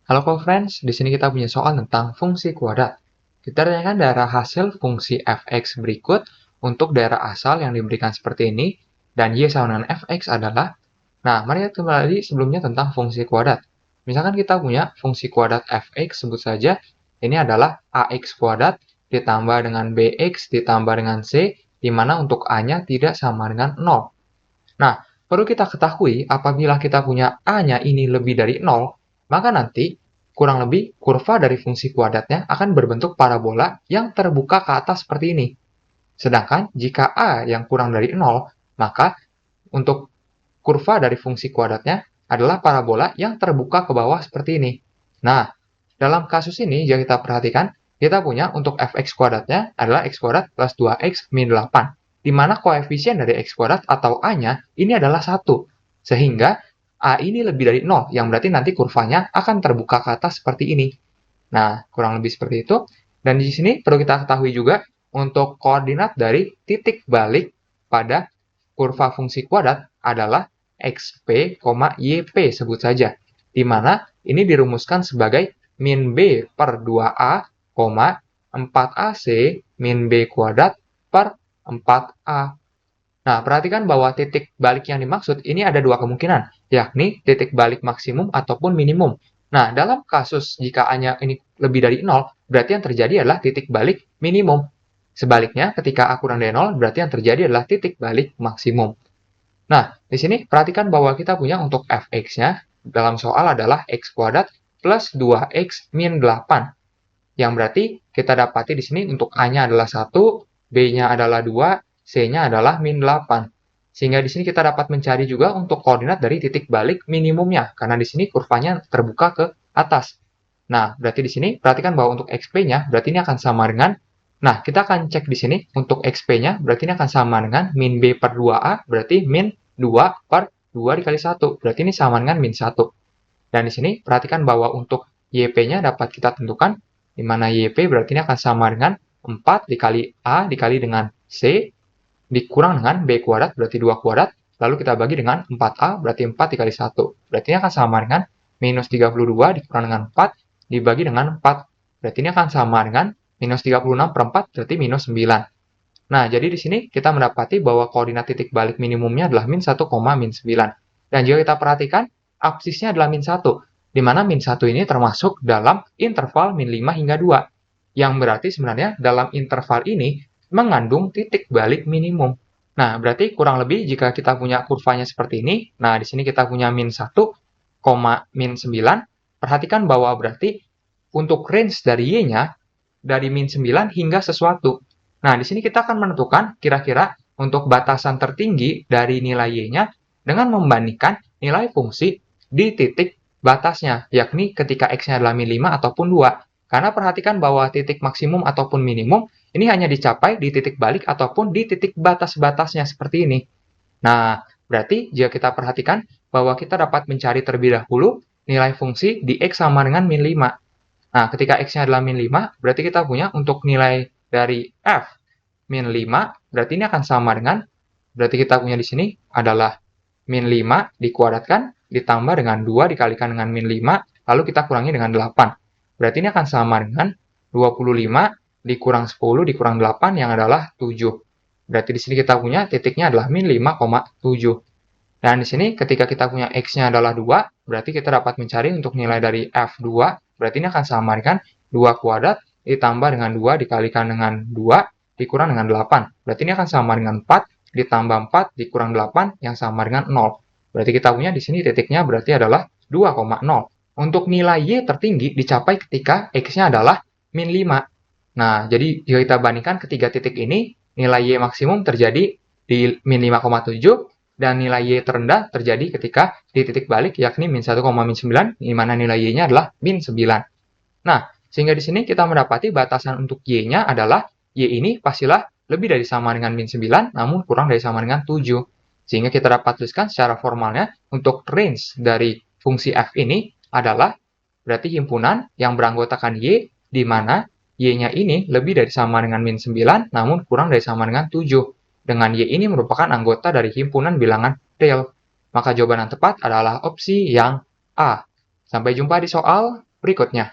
Halo co-friends, di sini kita punya soal tentang fungsi kuadrat. Kita tanyakan daerah hasil fungsi f(x) berikut untuk daerah asal yang diberikan seperti ini, dan y sama dengan f(x) adalah. Nah, mari kita kembali sebelumnya tentang fungsi kuadrat. Misalkan kita punya fungsi kuadrat f(x), sebut saja ini adalah ax kuadrat ditambah dengan bx ditambah dengan c, di mana untuk a-nya tidak sama dengan 0. Nah, perlu kita ketahui apabila kita punya a-nya ini lebih dari 0, maka nanti kurang lebih kurva dari fungsi kuadratnya akan berbentuk parabola yang terbuka ke atas seperti ini. Sedangkan jika a yang kurang dari 0, maka untuk kurva dari fungsi kuadratnya adalah parabola yang terbuka ke bawah seperti ini. Nah, dalam kasus ini jika kita perhatikan, kita punya untuk f(x) kuadratnya adalah x kuadrat plus 2x min 8, di mana koefisien dari x kuadrat atau a-nya ini adalah 1. Sehingga a ini lebih dari 0, yang berarti nanti kurvanya akan terbuka ke atas seperti ini. Nah, kurang lebih seperti itu. Dan di sini perlu kita ketahui juga untuk koordinat dari titik balik pada kurva fungsi kuadrat adalah xp, yp sebut saja. Di mana ini dirumuskan sebagai min b per 2a, 4ac min b kuadrat per 4a. Nah, perhatikan bahwa titik balik yang dimaksud ini ada dua kemungkinan, yakni titik balik maksimum ataupun minimum. Nah, dalam kasus jika A-nya ini lebih dari 0, berarti yang terjadi adalah titik balik minimum. Sebaliknya, ketika A kurang dari 0, berarti yang terjadi adalah titik balik maksimum. Nah, di sini perhatikan bahwa kita punya untuk f(x)-nya dalam soal adalah x kuadrat plus 2x min 8. Yang berarti kita dapati di sini untuk A-nya adalah 1, B-nya adalah 2, C-nya adalah min 8. Sehingga di sini kita dapat mencari juga untuk koordinat dari titik balik minimumnya, karena di sini kurvanya terbuka ke atas. Nah, berarti di sini perhatikan bahwa untuk XP-nya berarti ini akan sama dengan, nah kita akan cek di sini untuk XP-nya berarti ini akan sama dengan min B per 2A, berarti min 2 per 2 dikali 1, berarti ini sama dengan min 1. Dan di sini perhatikan bahwa untuk YP-nya dapat kita tentukan, di mana YP berarti ini akan sama dengan 4 dikali A dikali dengan C, dikurang dengan B kuadrat berarti 2 kuadrat, lalu kita bagi dengan 4A berarti 4 dikali 1. Berarti ini akan sama dengan minus 32 dikurang dengan 4 dibagi dengan 4. Berarti ini akan sama dengan minus 36 per 4 berarti minus 9. Nah, jadi di sini kita mendapati bahwa koordinat titik balik minimumnya adalah min 1, min 9. Dan jika kita perhatikan, absisnya adalah min 1, di mana min 1 ini termasuk dalam interval min 5 hingga 2. Yang berarti sebenarnya dalam interval ini mengandung titik balik minimum. Nah, berarti kurang lebih jika kita punya kurvanya seperti ini, nah di sini kita punya min 1, min 9, perhatikan bahwa berarti untuk range dari y-nya dari min 9 hingga sesuatu. Nah, di sini kita akan menentukan kira-kira untuk batasan tertinggi dari nilai y-nya dengan membandingkan nilai fungsi di titik batasnya, yakni ketika x-nya adalah min 5 ataupun 2. Karena perhatikan bahwa titik maksimum ataupun minimum ini hanya dicapai di titik balik ataupun di titik batas-batasnya seperti ini. Nah, berarti jika kita perhatikan bahwa kita dapat mencari terlebih dahulu nilai fungsi di x sama dengan min 5. Nah, ketika x-nya adalah min 5, berarti kita punya untuk nilai dari f min 5, berarti ini akan sama dengan, berarti kita punya di sini adalah min 5 dikuadratkan, ditambah dengan 2 dikalikan dengan min 5, lalu kita kurangi dengan 8. Berarti ini akan sama dengan 25 dikurang 10 dikurang 8 yang adalah 7. Berarti di sini kita punya titiknya adalah min 5,7. Dan di sini ketika kita punya x-nya adalah 2, berarti kita dapat mencari untuk nilai dari f2, berarti ini akan sama dengan 2 kuadrat ditambah dengan 2 dikalikan dengan 2 dikurang dengan 8. Berarti ini akan sama dengan 4 ditambah 4 dikurang 8 yang sama dengan 0. Berarti kita punya di sini titiknya berarti adalah 2,0. Untuk nilai y tertinggi dicapai ketika x-nya adalah min 5. Nah, jadi jika kita bandingkan ketiga titik ini, nilai y maksimum terjadi di min 5,7, dan nilai y terendah terjadi ketika di titik balik, yakni min 1, min 9, di mana nilai y-nya adalah min 9. Nah, sehingga di sini kita mendapati batasan untuk y-nya adalah y ini pastilah lebih dari sama dengan min 9, namun kurang dari sama dengan 7. Sehingga kita dapat tuliskan secara formalnya untuk range dari fungsi f ini adalah berarti himpunan yang beranggotakan y, di mana y-nya ini lebih dari sama dengan min 9, namun kurang dari sama dengan 7. Dengan y ini merupakan anggota dari himpunan bilangan real. Maka jawaban yang tepat adalah opsi yang A. Sampai jumpa di soal Berikutnya,